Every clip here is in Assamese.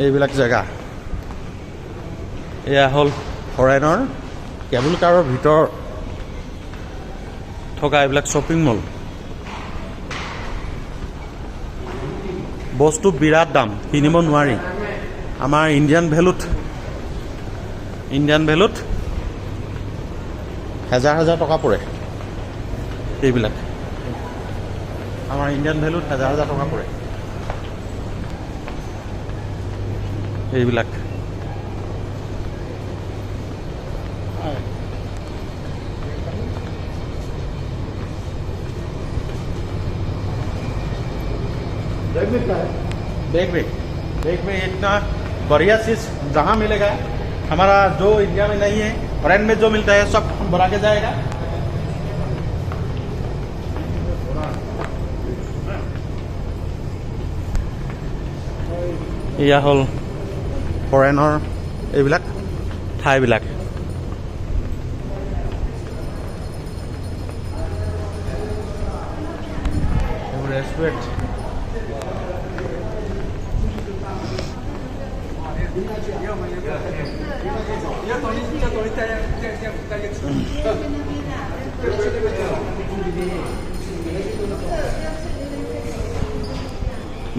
এইবিলাক জেগা এয়া হ'ল ফৰেনৰ কেবল কাৰৰ ভিতৰত থকা এইবিলাক শ্বপিং মল বস্তু বিৰাট দাম কিনিব নোৱাৰি আমাৰ ইণ্ডিয়ান ভেলুত হাজাৰ টকা পৰে এইবিলাক আমাৰ ইণ্ডিয়ান ভেলুত হাজাৰ টকা পৰে এইবিলাক बैग में इतना बढ़िया चीज़ जहाँ मिलेगा हमारा जो इंडिया में नहीं है फॉरेन में जो मिलता है सब भरा के जाएगा এয়া হ'ল ফৰেনৰ এইবিলাক ঠাইবিলাক ৰেষ্টুৰেণ্ট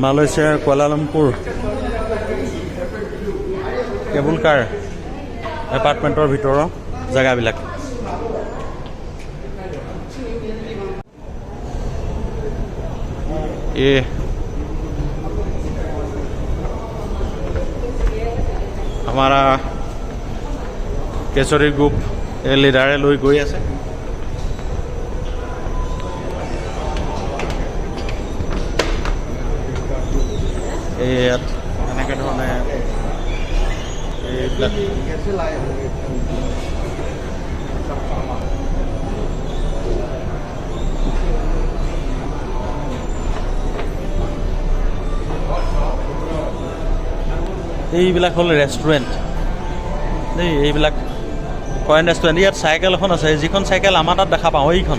মালয়েছিয়াৰ কুৱালালামপুৰ কেবল কাৰ এপাৰ্টমেণ্টৰ ভিতৰৰ জেগাবিলাক हमारा केशरी ग्रुप लिडारे লৈ গৈ আছে ইয়াত এনেকৈ ধৰণে এইবিলাক এইবিলাক হ'ল ৰেষ্টুৰেণ্ট দেই এইবিলাক ফৰেন ৰেষ্টুৰেণ্ট ইয়াত চাইকেল এখন আছে যিখন চাইকেল আমাৰ তাত দেখা পাওঁ এইখন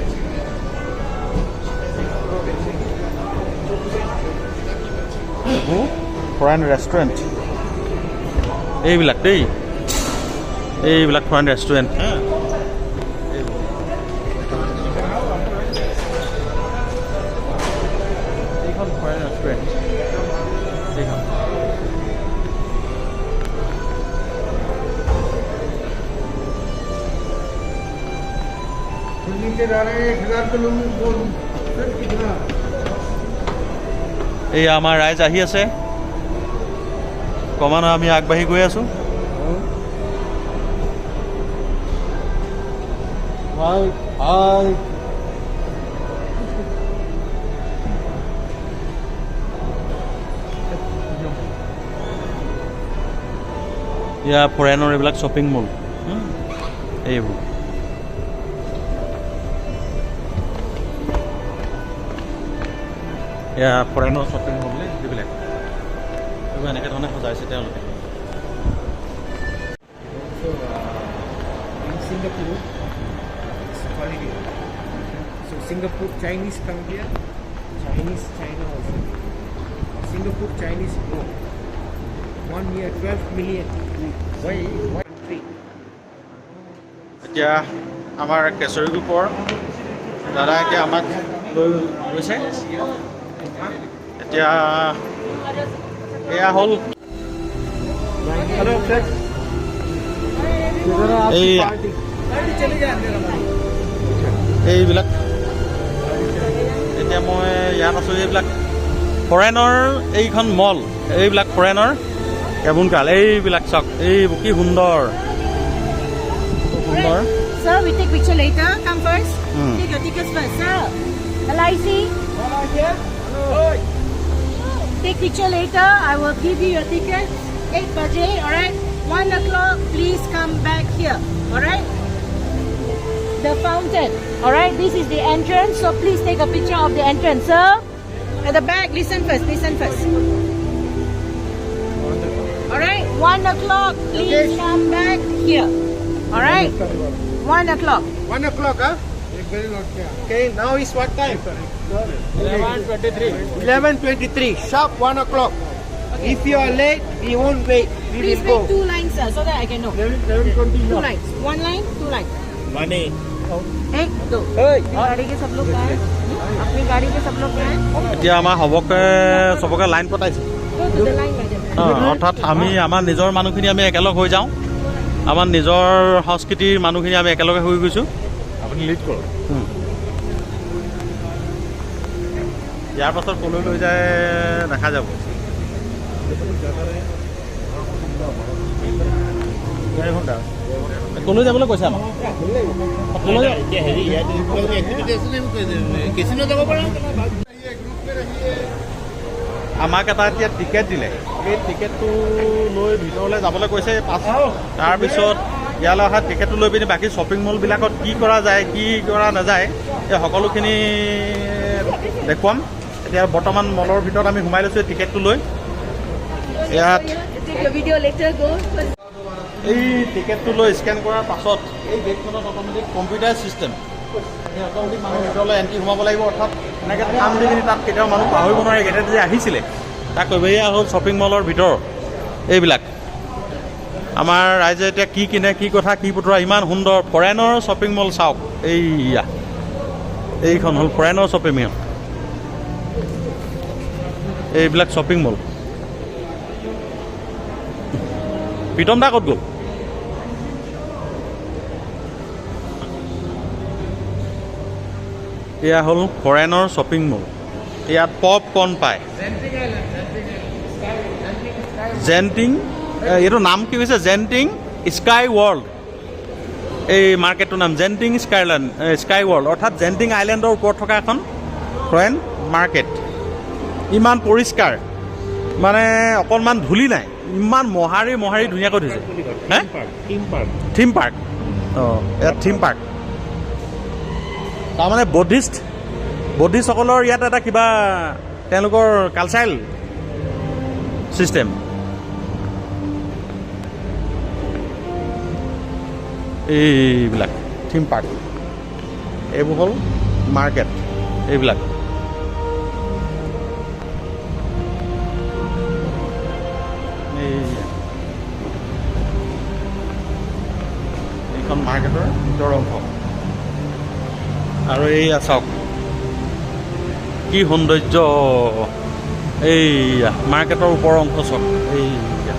ফৰেন ৰেষ্টুৰেণ্ট এইবিলাক দেই এইবিলাক ফৰেন ৰেষ্টুৰেণ্ট এইখন ফৰেন ৰেষ্টুৰেণ্ট এইখন এই আমাৰ ৰাইজ আহি আছে ক্ৰমান্বয়ে আমি আগবাঢ়ি গৈ আছো ইয়া ফৰেনৰ এইবিলাক শ্বপিং মল এইবোৰ এয়া ফৰেনৰ শ্বপিং মল যিবিলাক এইবোৰ এনেকৈ ধৰণে সজাইছে তেওঁলোকে Singapore Chinese come here. Chinese China also. Singapore Chinese go. 1 year 12 million. Why? Country. এতিয়া আমাৰ কেশৰী গ্ৰুপৰ দাদা এতিয়া আমাক লৈ গৈছে এতিয়া এয়া হ'ল এইবিলাক এতিয়া মই ইয়াত আছোঁ এইবিলাক ফৰেনৰ এইখন মল এইবিলাক ফৰেনৰ কেবুন কাল এইবিলাক চাওক এই কি সুন্দৰ সুন্দৰ Sir, we take picture later. Come first. Take your tickets first, sir. LIC. Take picture later. I will give you your ticket. 8 baje, alright? 1 o'clock, please come back here, alright? The fountain, alright? This is the entrance, so please take a picture of the entrance, sir. At the back, listen first. Alright, 1 o'clock, please come back here, alright? 1 o'clock. 1 o'clock, huh? Okay, now is what time? 11:23. 11:23. Sharp 1 o'clock. Okay. If you are late, we won't wait. We Please will make go. 2 lines, sir, so that I can know. 2 lines. 1 line, 2 lines. Money. 1, 2. Hey. गाड़ी के सब लोग कहाँ हैं? अपनी गाड़ी के सब लोग कहाँ हैं? এতিয়া আমাৰ চবকে line পতাইছে Go to the line, madam. অৰ্থাৎ আমি আমাৰ নিজৰ মানুহখিনি আমি একেলগ হৈ যাওঁ আমাৰ নিজৰ সংস্কৃতিৰ মানুহখিনি আমি একেলগে হৈ গৈছোঁ আপুনি লিড কৰক ইয়াৰ পাছত কলৈ লৈ যায় দেখা যাব কলৈ যাবলৈ কৈছে আমাক আমাক এটা এতিয়া টিকেট দিলে সেই টিকেটটো লৈ ভিতৰলৈ যাবলৈ কৈছে তাৰপিছত ইয়ালৈ অহা টিকেটটো লৈ পিনি বাকী শ্বপিং মলবিলাকত কি কৰা যায় কি কৰা নাযায় এই সকলোখিনি দেখুৱাম এতিয়া বৰ্তমান মলৰ ভিতৰত আমি সোমাই লৈছোঁ টিকেটটো লৈ ইয়াত Take your video later, go. এই টিকেটটো লৈ স্কেন কৰাৰ পাছত এই গেটখনত অট'মেটিক কম্পিউটাৰ ছিষ্টেম এই অট'মেটিক মানুহ ভিতৰলৈ এণ্ট্ৰি সোমাব লাগিব অৰ্থাৎ এনেকৈ কাম দি কিনি তাত কেতিয়াও মানুহ পাহৰিব নোৱাৰে গেটেদি যে আহিছিলে তাক কৰিব এয়া হ'ল শ্বপিং মলৰ ভিতৰ এইবিলাক আমাৰ ৰাইজে এতিয়া কি কিনে কি কথা কি বতৰা ইমান সুন্দৰ ফৰেনৰ শ্বপিং মল চাওক এইয়া এইখন হ'ল ফৰেনৰ শ্বপিং মল এইবিলাক শ্বপিং মল প্ৰীতম দা ক'ত গ'ল এয়া হ'ল ফৰেনৰ শ্বপিং মল ইয়াত পপকৰ্ণ পায় জেণ্টিং এইটো নাম কি হৈছে জেণ্টিং স্কাই ৱৰ্ল্ড এই মাৰ্কেটটোৰ নাম জেণ্টিং স্কাই ৱৰ্ল্ড অৰ্থাৎ জেণ্টিং আইলেণ্ডৰ ওপৰত থকা এখন ফৰেন মাৰ্কেট ইমান পৰিষ্কাৰ মানে অকণমান ধূলি নাই ইমান মহাৰি ধুনীয়াকৈ থৈছে হে থিম পাৰ্ক অঁ ইয়াত থিম পাৰ্ক তাৰমানে বৌদ্ধিষ্টসকলৰ ইয়াত এটা কিবা তেওঁলোকৰ কালচাৰেল ছিষ্টেম এইবিলাক থিম পাৰ্ক এইবোৰ হ'ল মাৰ্কেট এইবিলাক এইখন মাৰ্কেটৰ ভিতৰ অংশ আৰু এইয়া চাওক কি সৌন্দৰ্য এইয়া মাৰ্কেটৰ ওপৰৰ অংশ চাওক এইয়া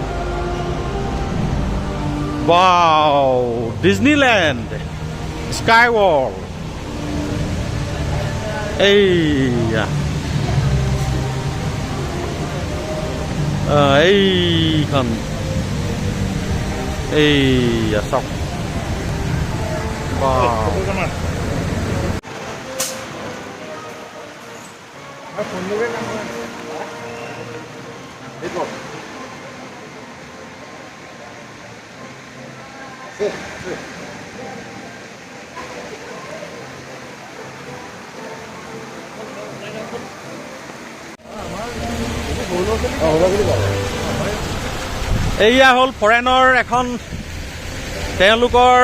ৱাও ডিজনীলেণ্ড স্কাই ৱৰ্ল্ড এইয়া এইখন এইয়া চাওক এয়া হ'ল ফৰেনৰ এখন তেওঁলোকৰ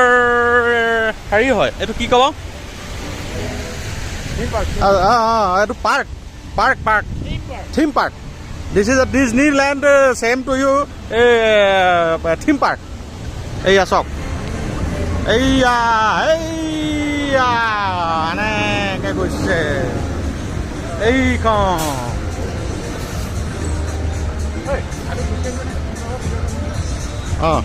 হেৰি হয় এইটো কি ক'ব এইটো park theme park this is a Disneyland same to you theme park এইয়া চাওক এইয়া এনেকৈ গৈছে এইখন অঁ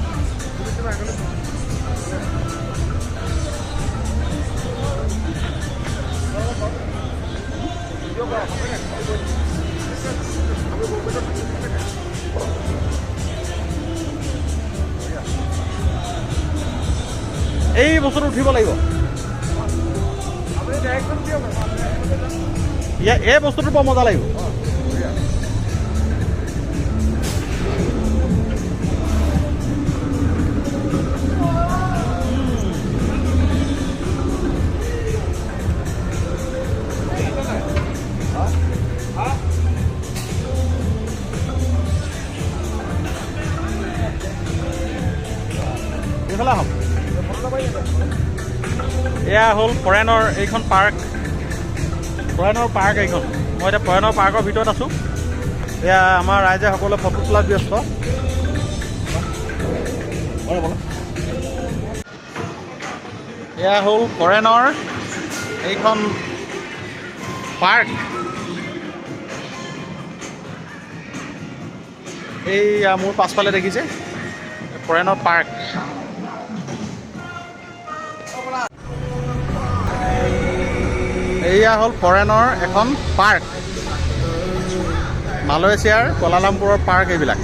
এই বস্তুটো উঠিব লাগিব এই বস্তুটো বৰ মজা লাগিব এইফালে আহক এয়া হ'ল ফৰেনৰ এইখন পাৰ্ক এইখন মই এতিয়া ফৰেনৰ পাৰ্কৰ ভিতৰত আছোঁ এয়া আমাৰ ৰাইজে সকলোৱে ফটো তোলাত ব্যস্ত। এয়া হ'ল ফৰেনৰ এইখন পাৰ্ক। এইয়া মোৰ পাছফালে দেখিছে ফৰেনৰ পাৰ্ক। এয়া হ'ল ফৰেনৰ এখন পাৰ্ক। মালয়েছিয়াৰ কুৱালালামপুৰৰ পাৰ্ক এইবিলাক।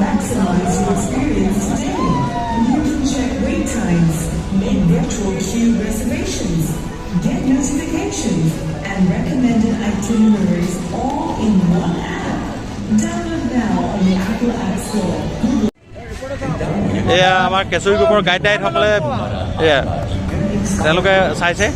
Maximize your experience today. You can check wait times, make virtual queue reservations, get notifications, and recommended itineraries all in one app. Download now on the Apple App Store. এয়া আমাৰ কেঁচুৰী গ্ৰুপৰ গাইডসকলে এয়া তেওঁলোকে চাইছে।